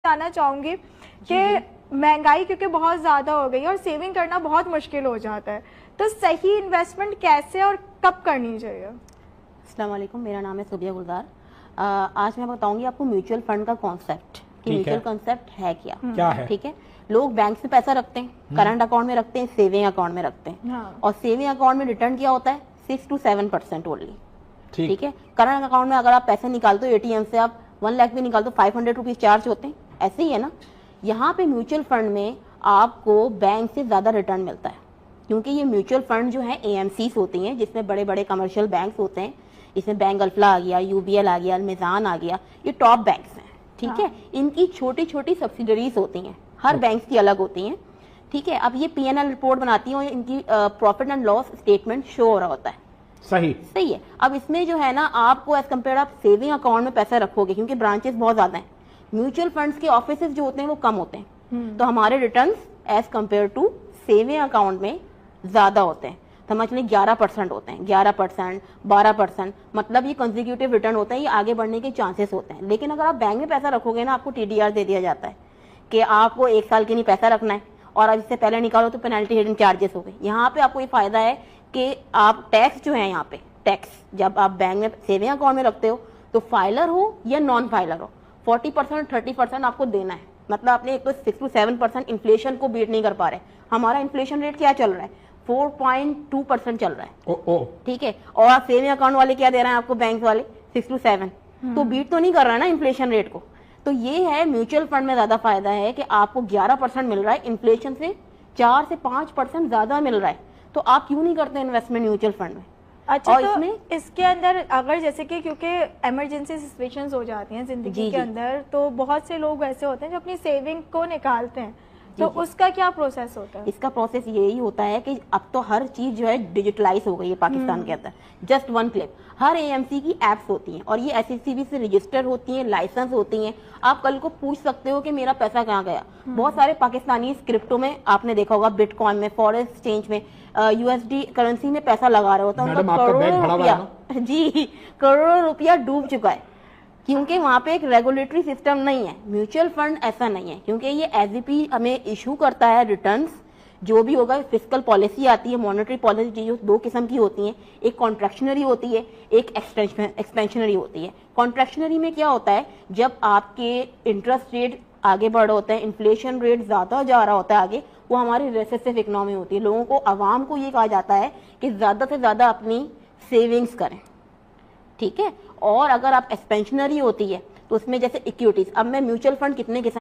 आना चाहूंगी कि महंगाई क्योंकि बहुत ज्यादा हो गई है और सेविंग करना बहुत मुश्किल हो जाता है, तो सही इन्वेस्टमेंट कैसे और कब करनी चाहिए? अस्सलाम वालेकुम, मेरा नाम है सुबिया गुलजार। आज मैं बताऊंगी आपको म्यूचुअल फंड का कॉन्सेप्ट कि म्यूचुअल कॉन्सेप्ट है क्या है। ठीक है, लोग बैंक में पैसा रखते हैं, करंट अकाउंट में रखते हैं, सेविंग अकाउंट में रखते हैं। हाँ। और सेविंग अकाउंट में रिटर्न क्या होता है 6 to 7% ओनली। ठीक है, करंट अकाउंट में अगर आप पैसे निकालते हो एटीएम से, आप 1 लाख भी निकालते हो 500 रुपीज चार्ज होते हैं, ऐसे ही है ना। यहाँ पे म्यूचुअल फंड में आपको बैंक से ज्यादा रिटर्न मिलता है, क्योंकि ये म्यूचुअल फंड जो है एएमसीज होती हैं, जिसमें बड़े बड़े कमर्शियल बैंक होते हैं। इसमें बैंक अल्फला आ गया, यूबीएल आ गया, अलमिजान आ गया, ये टॉप बैंक्स हैं। ठीक है, इनकी छोटी छोटी सब्सिडरीज होती हैं, हर बैंक की अलग होती हैं। ठीक है, अब ये पीएनएल रिपोर्ट बनाती हैं और इनकी profit and loss statement show हो रहा होता है। सही है। अब इसमें जो है ना, आपको एज कम्पेयर आप सेविंग अकाउंट में पैसा रखोगे, क्योंकि ब्रांचेस बहुत ज्यादा हैं, म्यूचुअल फंड्स के ऑफिसेज जो होते हैं वो कम होते हैं, तो हमारे return as compare to saving account में ज्यादा होते हैं। समझ लें 11% होते हैं, 11%, 12%, मतलब ये कंसेक्यूटिव रिटर्न होता है, ये आगे बढ़ने के चांसेस होते हैं। लेकिन अगर आप बैंक में पैसा रखोगे ना, आपको टीडीआर दे दिया जाता है कि आपको 1 साल के लिए पैसा रखना है, और अब इससे पहले निकालो तो पेनल्टी हिडन चार्जेस हो गए। यहाँ पे आपको ये फायदा है कि आप टैक्स जो है, यहाँ पे टैक्स जब आप बैंक में सेविंग अकाउंट में रखते हो, तो फाइलर हो या नॉन फाइलर हो, 40% 30% आपको देना है। मतलब आपने एक तो 6 to 7% इन्फ्लेशन को बीट नहीं कर पा रहे। हमारा इन्फ्लेशन रेट क्या चल रहा है, 4.2% चल रहा है। ठीक है, और सेविंग अकाउंट वाले क्या दे रहे हैं आपको, बैंक वाले 6 to 7, तो बीट तो नहीं कर रहा है ना इन्फ्लेशन रेट को। तो ये है म्यूचुअल फंड में ज्यादा फायदा है कि आपको 11% मिल रहा है, इन्फ्लेशन से 4 से 5% ज्यादा मिल रहा है। तो आप क्यों नहीं करते इन्वेस्टमेंट म्यूचुअल फंड में? अच्छा, और तो इसके अंदर अगर जैसे कि क्योंकि इमरजेंसी सिचुएशंस हो जाती हैं जिंदगी के अंदर, तो बहुत से लोग ऐसे होते हैं जो अपनी सेविंग को निकालते हैं, तो उसका क्या प्रोसेस होता है? इसका प्रोसेस यही होता है कि अब तो हर चीज जो है डिजिटलाइज हो गई है पाकिस्तान के अंदर। जस्ट 1 क्लिक, हर एएमसी की एप्स होती हैं और ये एसएससीबी से रजिस्टर होती हैं, लाइसेंस होती हैं। आप कल को पूछ सकते हो कि मेरा पैसा कहाँ गया। बहुत सारे पाकिस्तानी क्रिप्टो में आपने देखा होगा, बिटकॉइन में, फॉरेक्स एक्सचेंज में, यूएसडी करेंसी में पैसा लगा रहे होता है, उनका करोड़ों रुपया जी करोड़ों रुपया डूब चुका है, क्योंकि वहां पे एक रेगुलेटरी सिस्टम नहीं है। म्यूचुअल फंड ऐसा नहीं है, क्योंकि ये एसईपी हमें इशू करता है रिटर्न्स, जो भी होगा। फिस्कल पॉलिसी आती है, मॉनेटरी पॉलिसी, जो 2 किस्म की होती है, एक कॉन्ट्रैक्शनरी होती है, एक एक्सपेंशनरी होती है। कॉन्ट्रैक्शनरी में क्या होता है, जब आपके इंटरेस्ट रेट आगे बढ़ होता है, इन्फ्लेशन रेट ज्यादा जा रहा होता है आगे, वो हमारी रेसेसिव इकोनॉमी होती है। लोगों को, आवाम को ये कहा जाता है कि ज्यादा से ज्यादा अपनी सेविंग्स करें। ठीक है, और अगर आप एक्सपेंशनरी होती है तो उसमें जैसे इक्विटीज, अब मैं म्यूचुअल फंड कितने किस्म